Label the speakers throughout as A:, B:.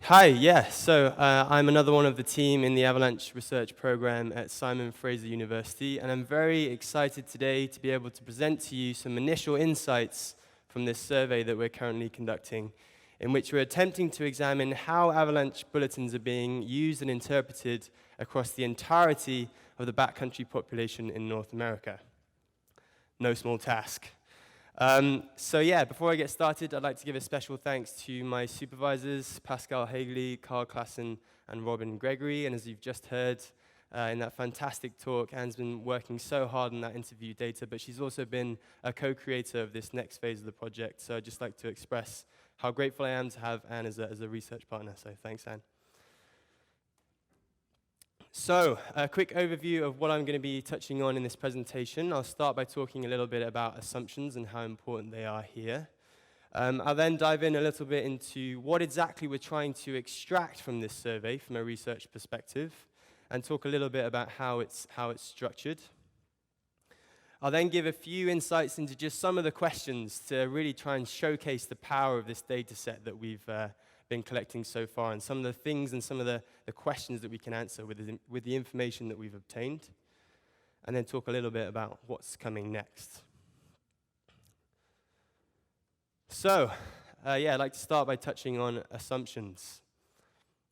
A: Hi, yeah. I'm another one of the team in the Avalanche research program at Simon Fraser University, and I'm very excited today to be able to present to you some initial insights from this survey that we're currently conducting, in which we're attempting to examine how Avalanche bulletins are being used and interpreted across the entirety of the backcountry population in North America. No small task. Before I get started, I'd like to give a special thanks to my supervisors, Pascal Hagley, Carl Klassen, and Robin Gregory. And as you've just heard in that fantastic talk, Anne's been working so hard on that interview data, but she's also been a co-creator of this next phase of the project. So I'd just like to express how grateful I am to have Anne as a research partner. So thanks, Anne. So, a quick overview of what I'm going to be touching on in this presentation. I'll start by talking a little bit about assumptions and how important they are here. I'll then dive in a little bit into what exactly we're trying to extract from this survey from a research perspective, and talk a little bit about how it's structured. I'll then give a few insights into just some of the questions to really try and showcase the power of this data set that we've been collecting so far, and some of the things and some of the questions that we can answer with the information that we've obtained, and then talk a little bit about what's coming next. So, I'd like to start by touching on assumptions.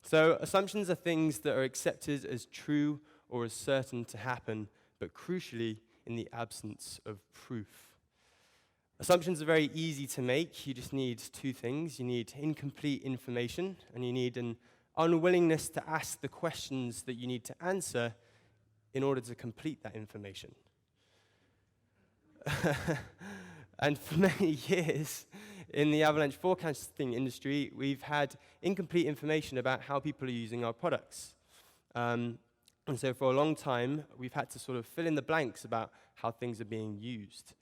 A: So, assumptions are things that are accepted as true or as certain to happen, but crucially, in the absence of proof. Assumptions are very easy to make. You just need two things. You need incomplete information, and you need an unwillingness to ask the questions that you need to answer in order to complete that information. And for many years in the avalanche forecasting industry, we've had incomplete information about how people are using our products. And so for a long time, we've had to sort of fill in the blanks about how things are being used.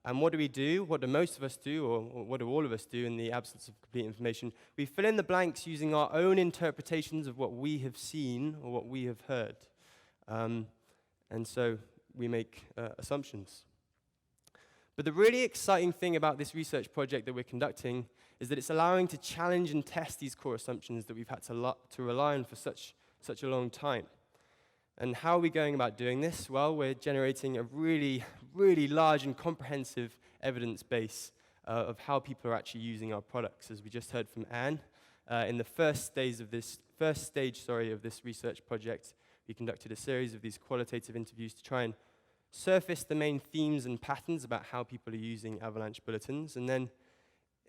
A: And what do? What do most of us do, or what do all of us do in the absence of complete information? We fill in the blanks using our own interpretations of what we have seen or what we have heard. And so we make assumptions. But the really exciting thing about this research project that we're conducting is that it's allowing to challenge and test these core assumptions that we've had to rely on for such a long time. And how are we going about doing this? Well, we're generating a really, really large and comprehensive evidence base of how people are actually using our products. As we just heard from Anne, in the first stage of this research project, we conducted a series of these qualitative interviews to try and surface the main themes and patterns about how people are using Avalanche bulletins. And then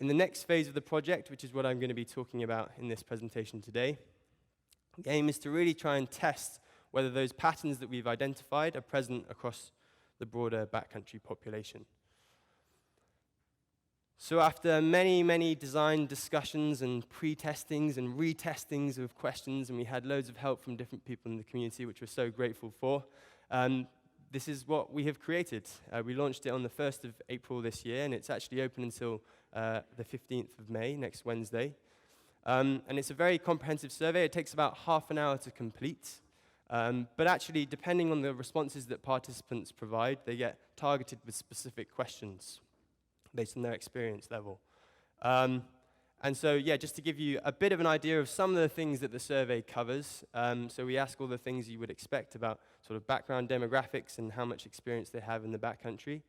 A: in the next phase of the project, which is what I'm going to be talking about in this presentation today, the aim is to really try and test whether those patterns that we've identified are present across the broader backcountry population. So after many, many design discussions and pre-testings and retestings of questions, and we had loads of help from different people in the community, which we're so grateful for, this is what we have created. We launched it on the 1st of April this year, and it's actually open until the 15th of May, next Wednesday. And it's a very comprehensive survey. It takes about half an hour to complete. But actually, depending on the responses that participants provide, they get targeted with specific questions based on their experience level. Just to give you a bit of an idea of some of the things that the survey covers. So we ask all the things you would expect about sort of background demographics and how much experience they have in the backcountry.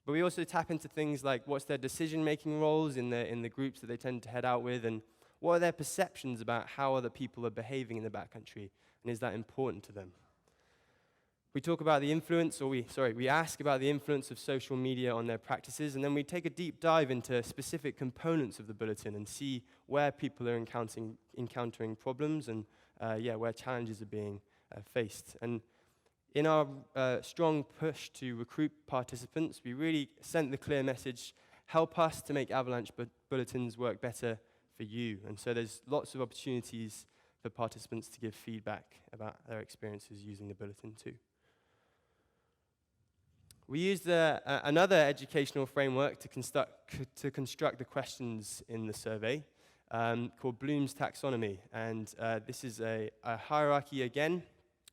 A: But we also tap into things like what's their decision-making roles in the groups that they tend to head out with, and what are their perceptions about how other people are behaving in the backcountry, and is that important to them? We talk about the influence, we ask about the influence of social media on their practices, and then we take a deep dive into specific components of the bulletin and see where people are encountering problems and where challenges are being faced. And in our strong push to recruit participants, we really sent the clear message, help us to make Avalanche bulletins work better for you. And so there's lots of opportunities for participants to give feedback about their experiences using the bulletin too. We used another educational framework to construct the questions in the survey called Bloom's taxonomy. And this is a hierarchy, again,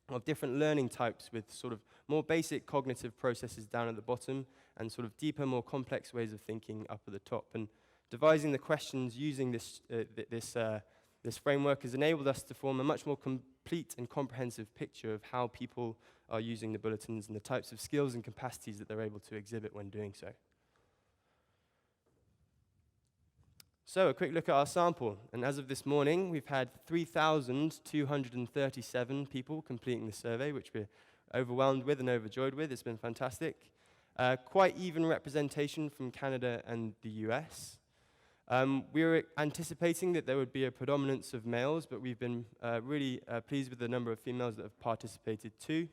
A: of different learning types with sort of more basic cognitive processes down at the bottom and sort of deeper, more complex ways of thinking up at the top. And devising the questions using this This framework has enabled us to form a much more complete and comprehensive picture of how people are using the bulletins and the types of skills and capacities that they're able to exhibit when doing so. So a quick look at our sample, and as of this morning, we've had 3,237 people completing the survey, which we're overwhelmed with and overjoyed with. It's been fantastic. Quite even representation from Canada and the US. We were anticipating that there would be a predominance of males, but we've been really pleased with the number of females that have participated too.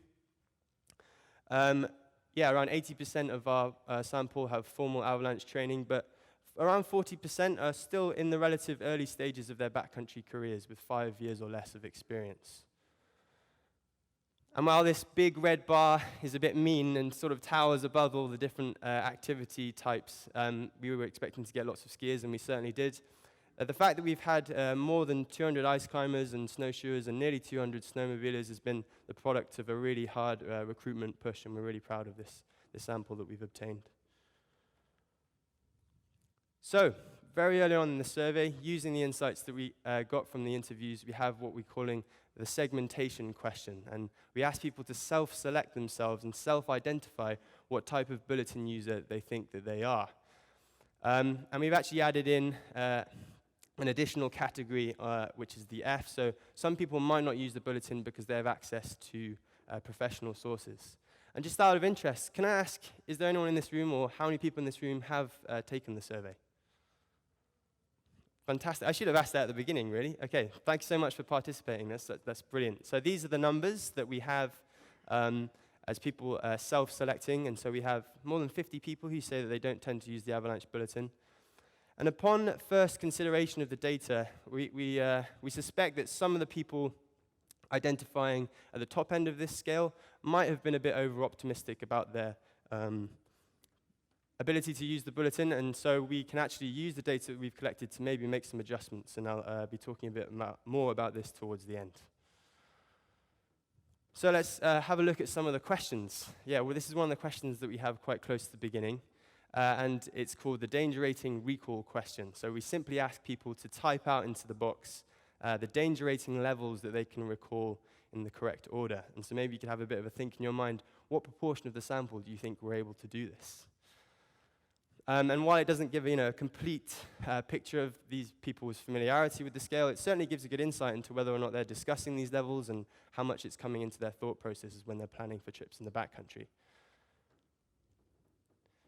A: Around 80% of our sample have formal Avalanche training, but around 40% are still in the relative early stages of their backcountry careers with 5 years or less of experience. And while this big red bar is a bit mean and sort of towers above all the different activity types, we were expecting to get lots of skiers, and we certainly did. The fact that we've had more than 200 ice climbers and snowshoers and nearly 200 snowmobilers has been the product of a really hard recruitment push, and we're really proud of this sample that we've obtained. So, very early on in the survey, using the insights that we got from the interviews, we have what we're calling the segmentation question. And we ask people to self-select themselves and self-identify what type of bulletin user they think that they are. And we've actually added in an additional category, which is the F. So some people might not use the bulletin because they have access to professional sources. And just out of interest, can I ask, is there anyone in this room, or how many people in this room have taken the survey? Fantastic. I should have asked that at the beginning, really. Okay, thank you so much for participating. That's brilliant. So these are the numbers that we have as people self-selecting, and so we have more than 50 people who say that they don't tend to use the Avalanche Bulletin. And upon first consideration of the data, we suspect that some of the people identifying at the top end of this scale might have been a bit over-optimistic about their ability to use the bulletin, and so we can actually use the data that we've collected to maybe make some adjustments, and I'll be talking a bit more about this towards the end. So let's have a look at some of the questions. This is one of the questions that we have quite close to the beginning, and it's called the danger rating recall question. So we simply ask people to type out into the box the danger rating levels that they can recall in the correct order. And so maybe you could have a bit of a think in your mind, what proportion of the sample do you think were able to do this? And while it doesn't give a complete picture of these people's familiarity with the scale, it certainly gives a good insight into whether or not they're discussing these levels and how much it's coming into their thought processes when they're planning for trips in the backcountry.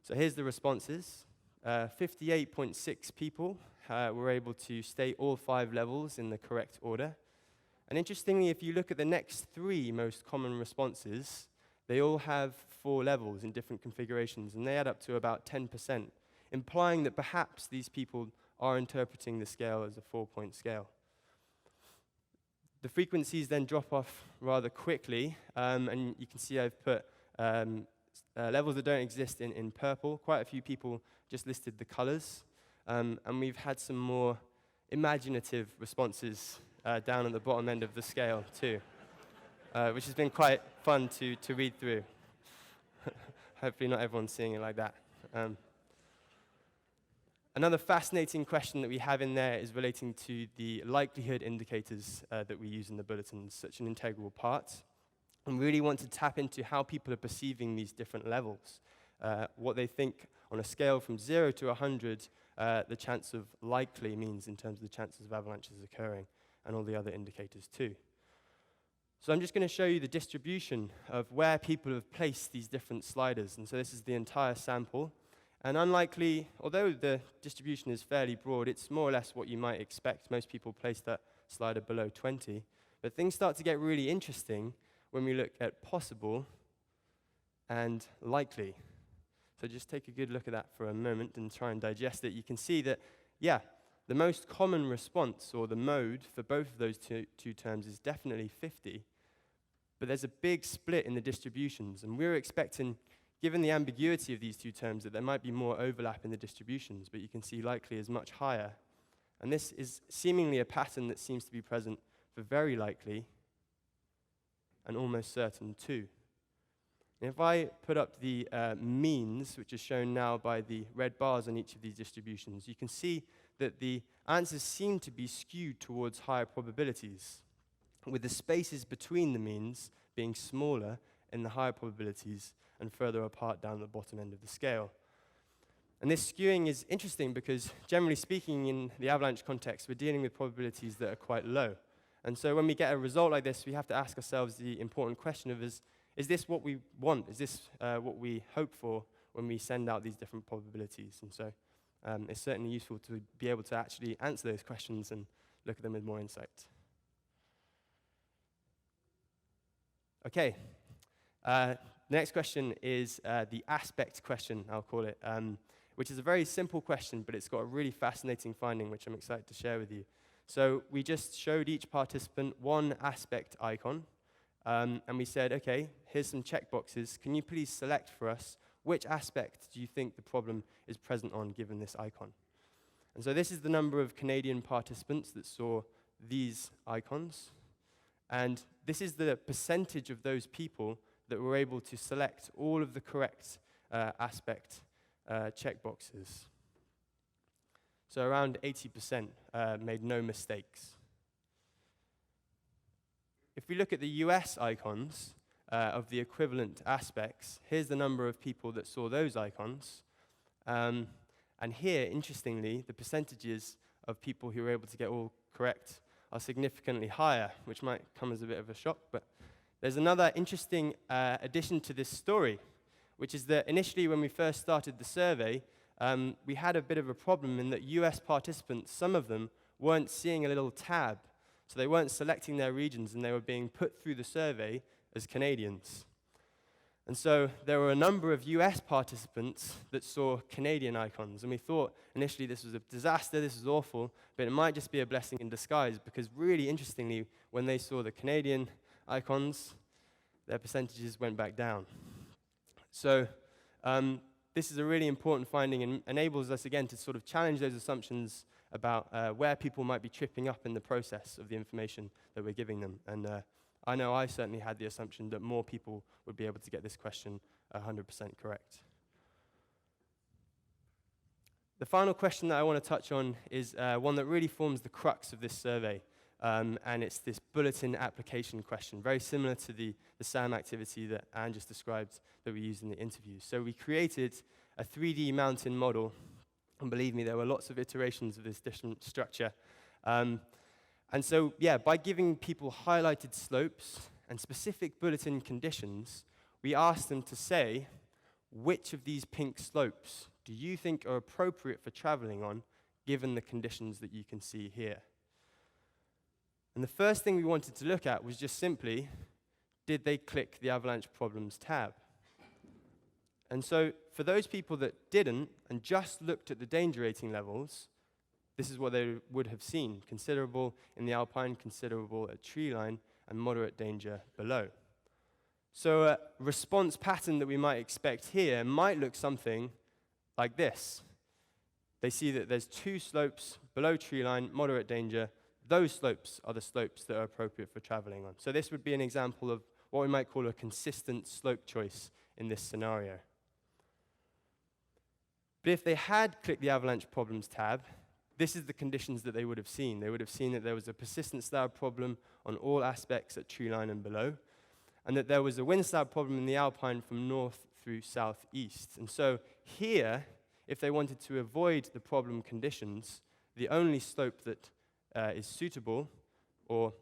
A: So here's the responses. 58.6 people were able to state all 5 levels in the correct order. And interestingly, if you look at the next 3 most common responses, they all have 4 levels in different configurations, and they add up to about 10%, implying that perhaps these people are interpreting the scale as a 4-point scale. The frequencies then drop off rather quickly, and you can see I've put levels that don't exist in purple. Quite a few people just listed the colors, and we've had some more imaginative responses down at the bottom end of the scale too. Which has been quite fun to read through. Hopefully not everyone's seeing it like that. Another fascinating question that we have in there is relating to the likelihood indicators that we use in the bulletin, such an integral part. And we really want to tap into how people are perceiving these different levels, what they think on a scale from 0 to 100, the chance of likely means in terms of the chances of avalanches occurring, and all the other indicators too. So I'm just going to show you the distribution of where people have placed these different sliders. And so this is the entire sample. And unlikely, although the distribution is fairly broad, it's more or less what you might expect. Most people place that slider below 20. But things start to get really interesting when we look at possible and likely. So just take a good look at that for a moment and try and digest it. You can see that, the most common response, or the mode, for both of those two terms is definitely 50. But there's a big split in the distributions, and we're expecting, given the ambiguity of these two terms, that there might be more overlap in the distributions, but you can see likely is much higher. And this is seemingly a pattern that seems to be present for very likely and almost certain too. And if I put up the means, which is shown now by the red bars on each of these distributions, you can see that the answers seem to be skewed towards higher probabilities, with the spaces between the means being smaller in the higher probabilities and further apart down the bottom end of the scale. And this skewing is interesting because, generally speaking, in the avalanche context, we're dealing with probabilities that are quite low. And so when we get a result like this, we have to ask ourselves the important question of, is this what we want? Is this what we hope for when we send out these different probabilities? And so it's certainly useful to be able to actually answer those questions and look at them with more insight. Okay. The next question is the aspect question, I'll call it, which is a very simple question, but it's got a really fascinating finding, which I'm excited to share with you. So we just showed each participant one aspect icon, and we said, okay, here's some checkboxes. Can you please select for us which aspect do you think the problem is present on given this icon? And so this is the number of Canadian participants that saw these icons. And this is the percentage of those people that were able to select all of the correct aspect checkboxes. So around 80% made no mistakes. If we look at the US icons of the equivalent aspects, here's the number of people that saw those icons. And here, interestingly, the percentages of people who were able to get all correct are significantly higher, which might come as a bit of a shock. But there's another interesting addition to this story, which is that initially when we first started the survey, we had a bit of a problem in that US participants, some of them, weren't seeing a little tab. So they weren't selecting their regions, and they were being put through the survey as Canadians. And so there were a number of US participants that saw Canadian icons, and we thought initially this was a disaster, this was awful, but it might just be a blessing in disguise, because really interestingly, when they saw the Canadian icons, their percentages went back down. So this is a really important finding and enables us again to sort of challenge those assumptions about where people might be tripping up in the process of the information that we're giving them. And I know I certainly had the assumption that more people would be able to get this question 100% correct. The final question that I want to touch on is one that really forms the crux of this survey, and it's this bulletin application question, very similar to the SAM activity that Anne just described that we used in the interview. So we created a 3D mountain model, and believe me, there were lots of iterations of this different structure. And so, yeah, by giving people highlighted slopes and specific bulletin conditions, we asked them to say, which of these pink slopes do you think are appropriate for traveling on, given the conditions that you can see here? And the first thing we wanted to look at was just simply, did they click the Avalanche Problems tab? And so, for those people that didn't, and just looked at the danger rating levels, this is what they would have seen: considerable in the alpine, considerable at tree line, and moderate danger below. So a response pattern that we might expect here might look something like this. They see that there's two slopes below tree line, moderate danger. Those slopes are the slopes that are appropriate for traveling on. So this would be an example of what we might call a consistent slope choice in this scenario. But if they had clicked the Avalanche Problems tab, this is the conditions that they would have seen. They would have seen that there was a persistent slab problem on all aspects at tree line and below, and that there was a wind slab problem in the alpine from north through southeast. And so here, if they wanted to avoid the problem conditions, the only slope that is suitable, or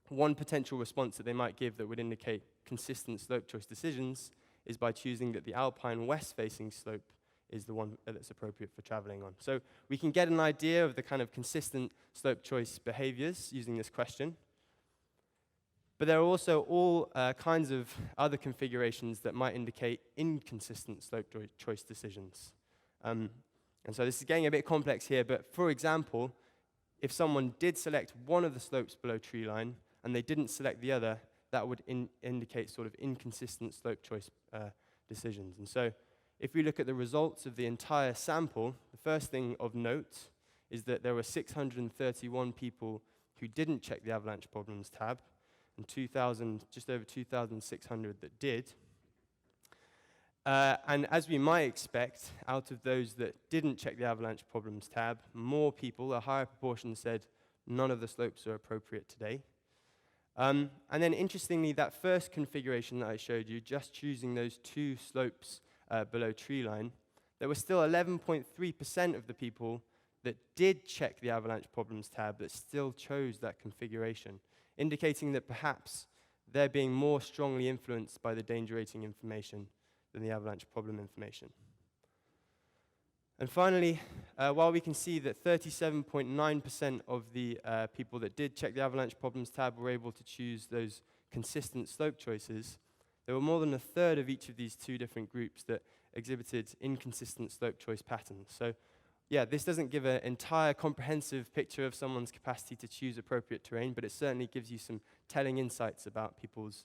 A: one potential response that they might give that would indicate consistent slope choice decisions, is by choosing that the alpine west-facing slope is the one that's appropriate for traveling on. So we can get an idea of the kind of consistent slope choice behaviors using this question. But there are also all kinds of other configurations that might indicate inconsistent slope choice decisions. And so this is getting a bit complex here, but for example, if someone did select one of the slopes below tree line and they didn't select the other, that would indicate sort of inconsistent slope choice decisions. And so if we look at the results of the entire sample, the first thing of note is that there were 631 people who didn't check the Avalanche Problems tab, and just over 2,600 that did. And as we might expect, out of those that didn't check the Avalanche Problems tab, more people, a higher proportion, said none of the slopes are appropriate today. And then interestingly, that first configuration that I showed you, just choosing those 2 slopes below tree line, there were still 11.3% of the people that did check the Avalanche Problems tab that still chose that configuration, indicating that perhaps they're being more strongly influenced by the danger rating information than the Avalanche problem information. And finally, while we can see that 37.9% of the people that did check the Avalanche Problems tab were able to choose those consistent slope choices, there were more than a third of each of these 2 different groups that exhibited inconsistent slope choice patterns. So yeah, this doesn't give an entire comprehensive picture of someone's capacity to choose appropriate terrain, but it certainly gives you some telling insights about people's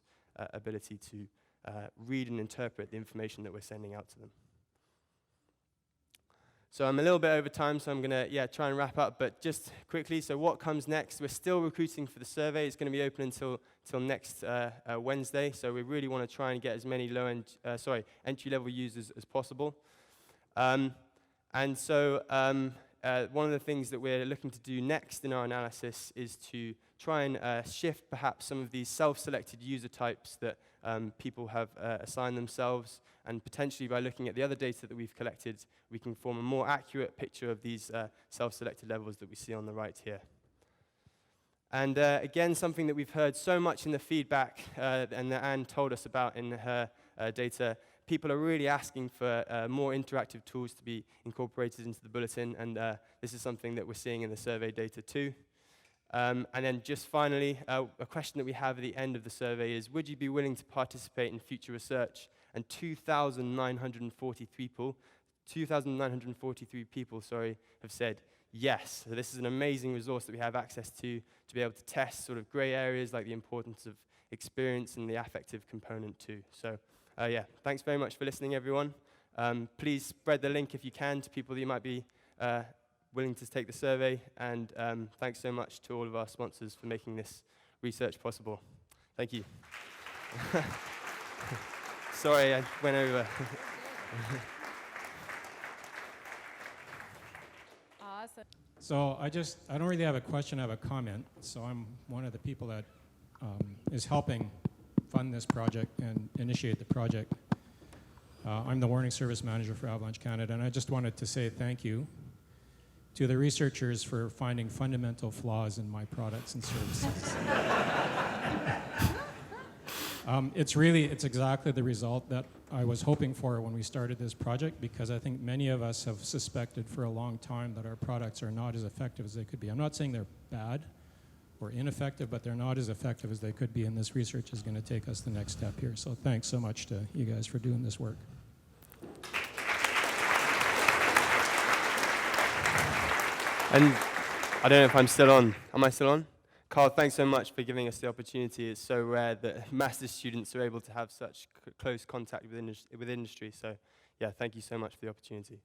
A: ability to read and interpret the information that we're sending out to them. So I'm a little bit over time, so I'm going to try and wrap up. But just quickly, so what comes next? We're still recruiting for the survey. It's going to be open until next Wednesday. So we really want to try and get as many entry-level users as possible. And so one of the things that we're looking to do next in our analysis is to try and shift perhaps some of these self-selected user types that people have assigned themselves, and potentially by looking at the other data that we've collected, we can form a more accurate picture of these self-selected levels that we see on the right here. And again, something that we've heard so much in the feedback and that Anne told us about in her data, people are really asking for more interactive tools to be incorporated into the bulletin, and this is something that we're seeing in the survey data too. And then just finally, a question that we have at the end of the survey is, would you be willing to participate in future research? And 2,943 people have said yes. So this is an amazing resource that we have access to be able to test sort of gray areas like the importance of experience and the affective component too. So thanks very much for listening, everyone. Please spread the link if you can to people that you might be willing to take the survey, and thanks so much to all of our sponsors for making this research possible. Thank you. Sorry, I went over.
B: Awesome.
C: So I don't really have a question, I have a comment. So I'm one of the people that is helping fund this project and initiate the project. I'm the warning service manager for Avalanche Canada, and I just wanted to say thank you to the researchers for finding fundamental flaws in my products and services. It's exactly the result that I was hoping for when we started this project, because I think many of us have suspected for a long time that our products are not as effective as they could be. I'm not saying they're bad or ineffective, but they're not as effective as they could be, and this research is going to take us the next step here. So thanks so much to you guys for doing this work.
A: And I don't know if I'm still on. Am I still on? Carl, thanks so much for giving us the opportunity. It's so rare that master's students are able to have such close contact with industry. So yeah, thank you so much for the opportunity.